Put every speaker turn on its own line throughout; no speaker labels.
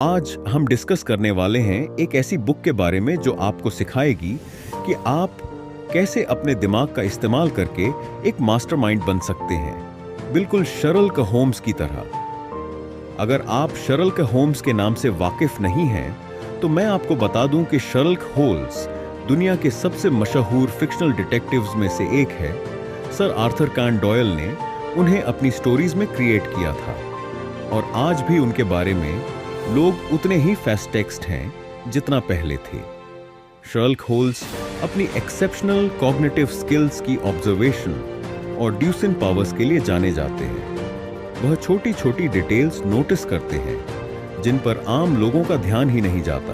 आज हम डिस्कस करने वाले हैं एक ऐसी बुक के बारे में जो आपको सिखाएगी कि आप कैसे अपने दिमाग का इस्तेमाल करके एक मास्टरमाइंड बन सकते हैं, बिल्कुल शर्लक होम्स की तरह। अगर आप शर्लक होम्स के नाम से वाकिफ नहीं हैं, तो मैं आपको बता दूं कि शर्लक होम्स दुनिया के सबसे मशहूर फिक्शनल डिटेक्टिव्स में से एक है। सर आर्थर कॉनन डॉयल ने उन्हें अपनी स्टोरीज में क्रिएट किया था और आज भी उनके बारे में लोग उतने ही फेस्ट टेक्स्ट हैं जितना पहले थे। शर्लक होम्स अपनी एक्सेप्शनल कॉग्निटिव स्किल्स की ऑब्जर्वेशन और ड्यूसिन पावर्स के लिए जाने जाते हैं। वह छोटी छोटी डिटेल्स नोटिस करते हैं जिन पर आम लोगों का ध्यान ही नहीं जाता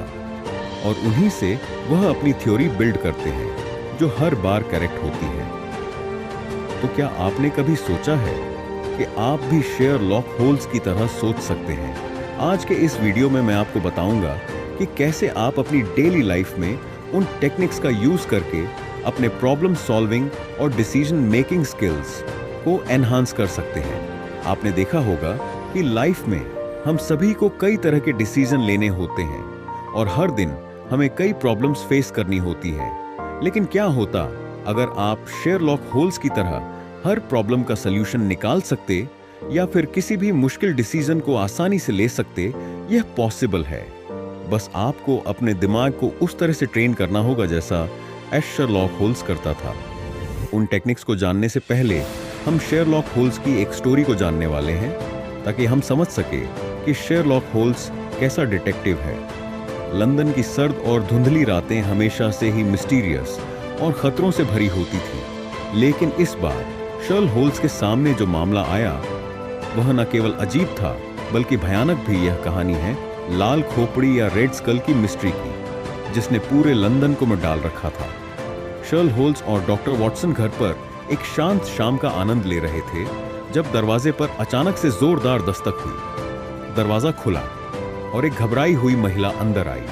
और उन्हीं से वह अपनी थ्योरी बिल्ड करते हैं जो हर बार करेक्ट होती है। तो क्या आपने कभी सोचा है कि आप भी शेरलॉक होम्स की तरह सोच सकते हैं? आज के इस वीडियो में मैं आपको बताऊंगा कि कैसे आप अपनी डेली लाइफ में उन टेक्निक्स का यूज करके अपने प्रॉब्लम सॉल्विंग और डिसीजन मेकिंग स्किल्स को एनहांस कर सकते हैं। आपने देखा होगा कि लाइफ में हम सभी को कई तरह के डिसीजन लेने होते हैं और हर दिन हमें कई प्रॉब्लम्स फेस करनी होती है। लेकिन क्या होता अगर आप शेरलॉक होम्स की तरह हर प्रॉब्लम का सलूशन निकाल सकते या फिर किसी भी मुश्किल डिसीजन को आसानी से ले सकते? यह पॉसिबल है। बस आपको अपने दिमाग को उस तरह से ट्रेन करना होगा जैसा शेरलॉक होम्स करता था। उन टेक्निक्स को जानने से पहले हम शेरलॉक होम्स की एक स्टोरी को जानने वाले हैं ताकि हम समझ सके कि शेरलॉक होम्स कैसा डिटेक्टिव है। लंदन की सर्द और धुंधली रातें हमेशा से ही मिस्टीरियस और खतरों से भरी होती थी, लेकिन इस बार शर्लक होम्स के सामने जो मामला आया वह न केवल अजीब था बल्कि भयानक भी। यह कहानी है लाल खोपड़ी या रेड स्कल की मिस्ट्री की, जिसने पूरे लंदन को में डाल रखा था। शर्लक होम्स और डॉक्टर वॉटसन घर पर एक शांत शाम का आनंद ले रहे थे जब दरवाजे पर अचानक से जोरदार दस्तक हुई। दरवाजा खुला और एक घबराई हुई महिला अंदर आई।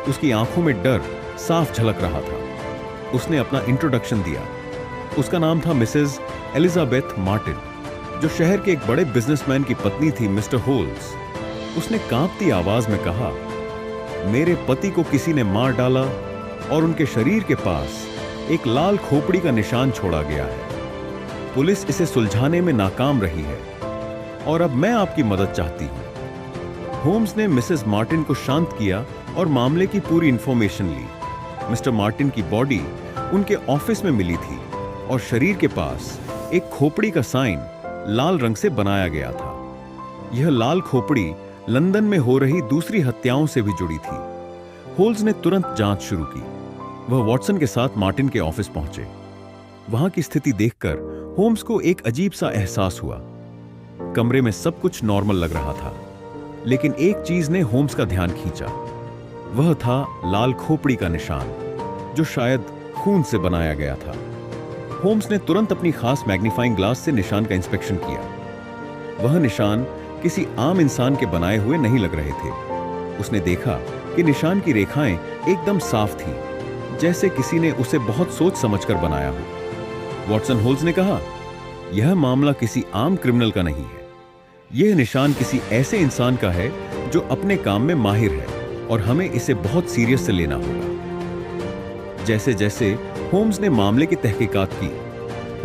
उसकी आंखों में डर साफ झलक रहा था। उसने अपना इंट्रोडक्शन दिया। उसका नाम था मिसेस एलिजाबेथ मार्टिन, जो शहर के एक बड़े बिजनेसमैन की पत्नी थी, मिस्टर होम्स। उसने कांपती आवाज में कहा, मेरे पति को किसी ने मार डाला और उनके शरीर के पास एक लाल खोपड़ी का निशान छोड़ा गया है। पुलिस इसे सुलझाने में नाकाम रही है और अब मैं आपकी मदद चाहती हूं। होम्स ने मिसेस मार्टिन को शांत किया और मामले की पूरी इंफॉर्मेशन ली। मिस्टर मार्टिन की बॉडी उनके ऑफिस में मिली थी और शरीर के पास एक खोपड़ी का साइन लाल रंग से बनाया गया था। यह लाल खोपड़ी लंदन में हो रही दूसरी हत्याओं से भी जुड़ी थी। होम्स ने तुरंत जांच शुरू की। वह वॉटसन के साथ मार्टिन के ऑफिस पहुंचे। वहां की स्थिति देखकर होम्स को एक अजीब सा एहसास हुआ। कमरे में सब कुछ नॉर्मल लग रहा था, लेकिन एक चीज ने होम्स का ध्यान खींचा। वह था लाल खोपड़ी का निशान, जो शायद खून से बनाया गया था। होम्स ने तुरंत अपनी खास मैग्नीफाइंग ग्लास से निशान का इंस्पेक्शन किया। वह निशान किसी आम इंसान के बनाए हुए नहीं लग रहे थे। उसने देखा कि निशान की रेखाएं एकदम साफ थीं, जैसे किसी ने उसे बहुत सोच समझकर बनाया हो। वॉटसन होम्स ने कहा, यह मामला किसी आम क्रिमिनल का नहीं है। यह निशान किसी ऐसे इंसान का है जो अपने काम में माहिर है और हमें इसे बहुत सीरियस से लेना होगा। जैसे जैसे होम्स ने मामले की तहकीकात की,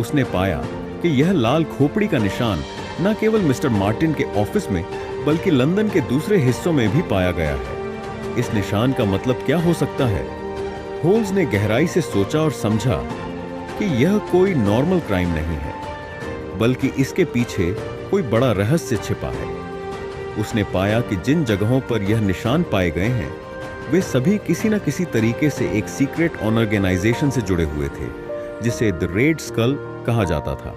उसने पाया कि यह लाल खोपड़ी का निशान न केवल मिस्टर मार्टिन के ऑफिस में बल्कि लंदन के दूसरे हिस्सों में भी पाया गया है। इस निशान का मतलब क्या हो सकता है? होम्स ने गहराई से सोचा और समझा कि यह कोई नॉर्मल क्राइम नहीं है, बल्कि इसके पीछे कोई बड़ा रहस्य छिपा है। उसने पाया कि जिन जगहों पर यह निशान पाए गए हैं वे सभी किसी न किसी तरीके से एक सीक्रेट ऑर्गेनाइजेशन से जुड़े हुए थे, जिसे द रेड स्कल कहा जाता था।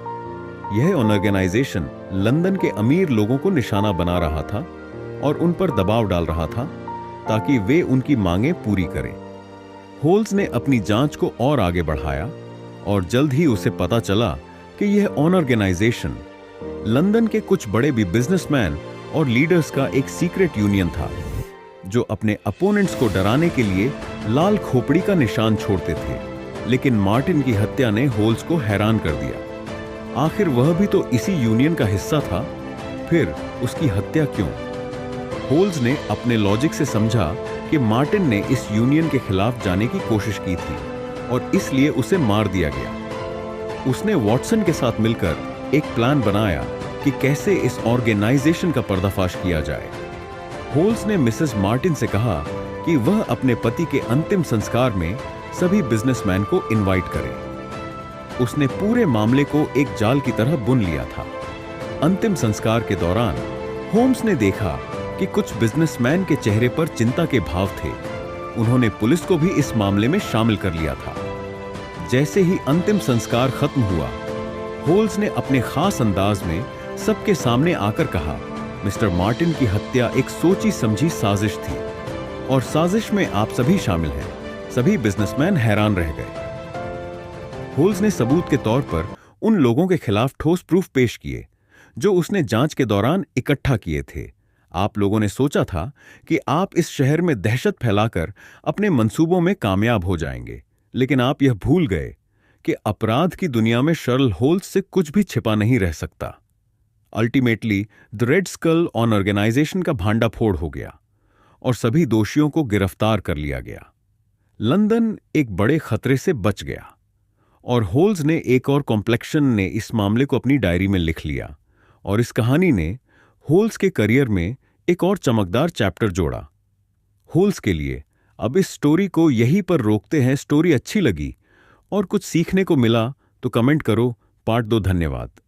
यह ऑर्गेनाइजेशन लंदन के अमीर लोगों को निशाना बना रहा था और उन पर दबाव डाल रहा था ताकि वे उनकी मांगें पूरी करें। होम्स ने अपनी जांच को और आगे बढ़ाया और जल्द ही उसे पता चला कि यह ऑर्गेनाइजेशन लंदन के कुछ बड़े भी बिजनेसमैन और लीडर्स का एक सीक्रेट यूनियन था, जो अपने अपोनेंट्स को डराने के लिए लाल खोपड़ी का निशान छोड़ते थे। लेकिन मार्टिन की हत्या ने होम्स को हैरान कर दिया। आखिर वह भी तो इसी यूनियन का हिस्सा था, फिर उसकी हत्या क्यों? होल्स ने अपने लॉजिक से समझा कि मार्टिन ने इस यूनियन के खिलाफ जाने की कोशिश की थी और इसलिए उसे मार दिया गया। उसने वॉटसन के साथ मिलकर एक प्लान बनाया कि कैसे इस ऑर्गेनाइजेशन का पर्दाफाश किया जाए। होल्स ने मिसेस मार्टिन से कहा कि वह अपने पति के अंतिम संस्कार में सभी बिजनेसमैन को इनवाइट करे। उसने पूरे मामले को एक जाल की तरह बुन लिया था। अंतिम संस्कार के दौरान होम्स ने देखा कि कुछ बिजनेसमैन के चेहरे पर चिंता के भाव थे। उन्होंने पुलिस को भी इस मामले में शामिल कर लिया था। जैसे ही अंतिम संस्कार खत्म हुआ, होल्स ने अपने खास अंदाज में सबके सामने आकर कहा, मिस्टर मार्टिन की हत्या एक सोची समझी साजिश थी और साजिश में आप सभी शामिल हैं। सभी बिजनेसमैन हैरान रह गए। होल्स ने सबूत के तौर पर उन लोगों के खिलाफ ठोस प्रूफ पेश किए जो उसने जांच के दौरान इकट्ठा किए थे। आप लोगों ने सोचा था कि आप इस शहर में दहशत फैलाकर अपने मंसूबों में कामयाब हो जाएंगे, लेकिन आप यह भूल गए कि अपराध की दुनिया में शर्ल होल्स से कुछ भी छिपा नहीं रह सकता। Ultimately the red skull on organization का भांडाफोड़ हो गया और सभी दोषियों को गिरफ्तार कर लिया गया। लंदन एक बड़े खतरे से बच गया और होल्स ने एक और कॉम्प्लेक्शन ने इस मामले को अपनी डायरी में लिख लिया और इस कहानी ने होल्स के करियर में एक और चमकदार चैप्टर जोड़ा। होल्स के लिए अब इस स्टोरी को यहीं पर रोकते हैं। स्टोरी अच्छी लगी और कुछ सीखने को मिला तो कमेंट करो। पार्ट 2। धन्यवाद।